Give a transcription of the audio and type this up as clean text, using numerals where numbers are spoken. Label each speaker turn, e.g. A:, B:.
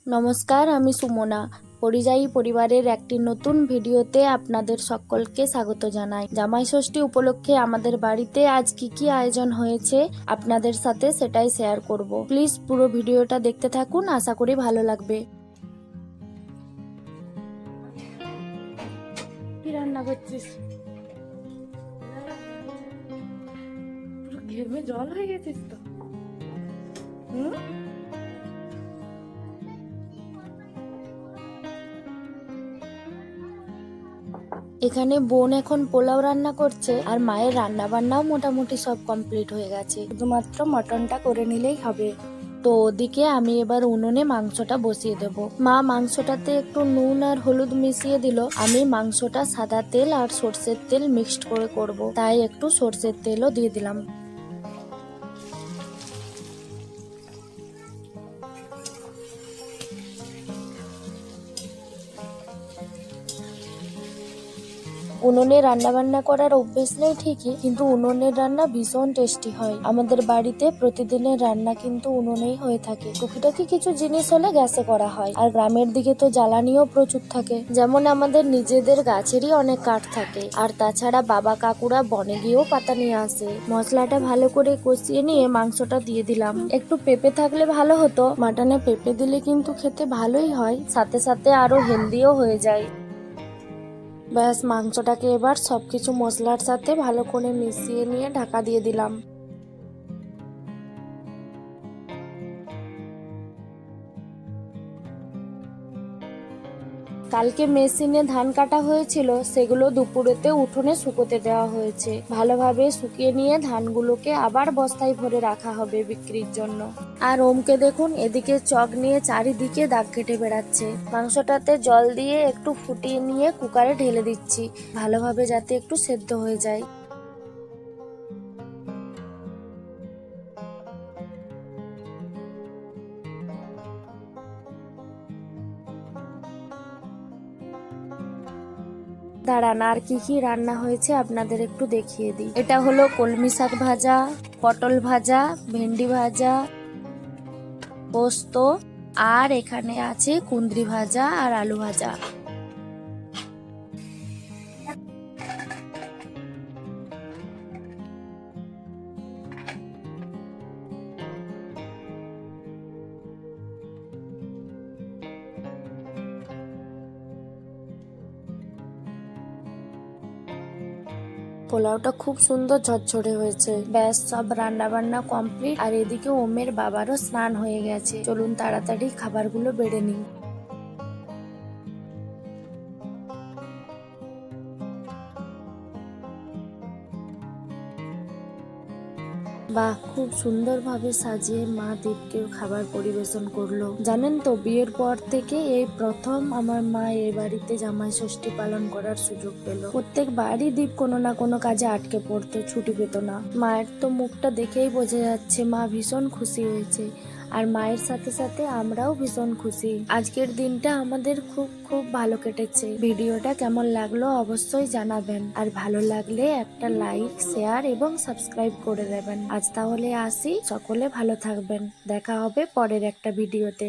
A: নমস্কার, আমি সুমনা। পরিযায়ী পরিবারের একটি নতুন ভিডিওতে আপনাদের সকলকে স্বাগত জানাই। জামাই ষষ্ঠী উপলক্ষে আমাদের বাড়িতে আজ কি কি আয়োজন হয়েছে আপনাদের সাথে সেটাই শেয়ার করব। প্লিজ পুরো ভিডিওটা দেখতে থাকুন, আশা করি ভালো লাগবে। কি রান্না করছিস? পুরো ঘেমে জল হয়ে গেছিস তো। এখানে বোন এখন পোলাও রান্না করছে, আর মায়ের রান্না বান্নাও মোটামুটি সব কমপ্লিট হয়ে গেছে, শুধুমাত্র মটনটা করে নিলেই হবে। তো ওদিকে আমি এবার উনুনে মাংসটা বসিয়ে দেব। মা মাংসটাতে একটু নুন আর হলুদ মিশিয়ে দিল। আমি মাংসটা সাদা তেল আর সর্ষের তেল মিক্সড করে করব, তাই একটু সর্ষের তেলও দিয়ে দিলাম। উনুনে রান্না বান্না করার অভ্যেস নেই ঠিকই, কিন্তু উনুনের রান্না ভীষণ টেস্টি হয়। আমাদের বাড়িতে প্রতিদিনের রান্না কিন্তু উনুনেই হয়ে থাকে। টুকিটাকি কিছু জিনিস হলে গ্যাসে করা হয়, আর গ্রামের দিকে তো জ্বালানিও প্রচুর থাকে। যেমন আমাদের নিজেদের গাছেরই অনেক কাঠ থাকে, আর তাছাড়া বাবা কাকুরা বনে গিয়েও পাতা নিয়ে আসে। মশলাটা ভালো করে কষিয়ে নিয়ে মাংসটা দিয়ে দিলাম। একটু পেঁপে থাকলে ভালো হতো, মাটনে পেঁপে দিলে কিন্তু খেতে ভালোই হয়, সাথে সাথে আরো হেলদিও হয়ে যায়। ব্যাস, মাংসটাকে এবার সবকিছু মশলার সাথে ভালো করে মিশিয়ে নিয়ে ঢাকা দিয়ে দিলাম। কালকে মেশিনে ধান কাটা হয়েছিল, সেগুলো দুপুরেতে উঠোনে শুকোতে দেওয়া হয়েছে। ভালোভাবে শুকিয়ে নিয়ে ধানগুলোকে আবার বস্তায় ভরে রাখা হবে বিক্রির জন্য। আর ওমকে দেখুন, এদিকে চক নিয়ে চারিদিকে দাগ কেটে বেড়াচ্ছে। মাংসটাতে জল দিয়ে একটু ফুটিয়ে নিয়ে কুকারে ঢেলে দিচ্ছি, ভালোভাবে যাতে একটু সেদ্ধ হয়ে যায়। দাঁড়ান, আর কি কি রান্না হয়েছে আপনাদের একটু দেখিয়ে দিই। এটা হলো কলমি শাক ভাজা, পটল ভাজা, ভেন্ডি ভাজা, পোস্ত, আর এখানে আছে কুঁদরি ভাজা আর আলু ভাজা। পোলাওটা খুব সুন্দর ঝরঝরে হয়েছে। ব্যাস, সব রান্না বান্না কমপ্লিট। আর এদিকে ওমের বাবারও স্নান হয়ে গেছে। চলুন তাড়াতাড়ি খাবারগুলো বেড়ে নিই। বাহ, খুব সুন্দরভাবে সাজিয়ে মা দীপকে খাবার পরিবেশন করলো। জানেন তো, বিয়ের পর থেকে এই প্রথম আমার মা এই বাড়িতে জামাই ষষ্ঠী পালন করার সুযোগ পেল। প্রত্যেকবারই দীপ কোনো না কোনো কাজে আটকে পড়তো, ছুটি পেত না। মায়ের তো মুখটা দেখেই বোঝা যাচ্ছে মা ভীষণ খুশি হয়েছে, আর মায়ের সাথে সাথে আমরাও ভীষণ খুশি। আজকের দিনটা আমাদের খুব খুব ভালো কেটেছে। ভিডিওটা কেমন লাগলো অবশ্যই জানাবেন, আর ভালো লাগলে একটা লাইক, শেয়ার এবং সাবস্ক্রাইব করে দেবেন। আজ তাহলে আসি, সকলে ভালো থাকবেন। দেখা হবে পরের একটা ভিডিওতে।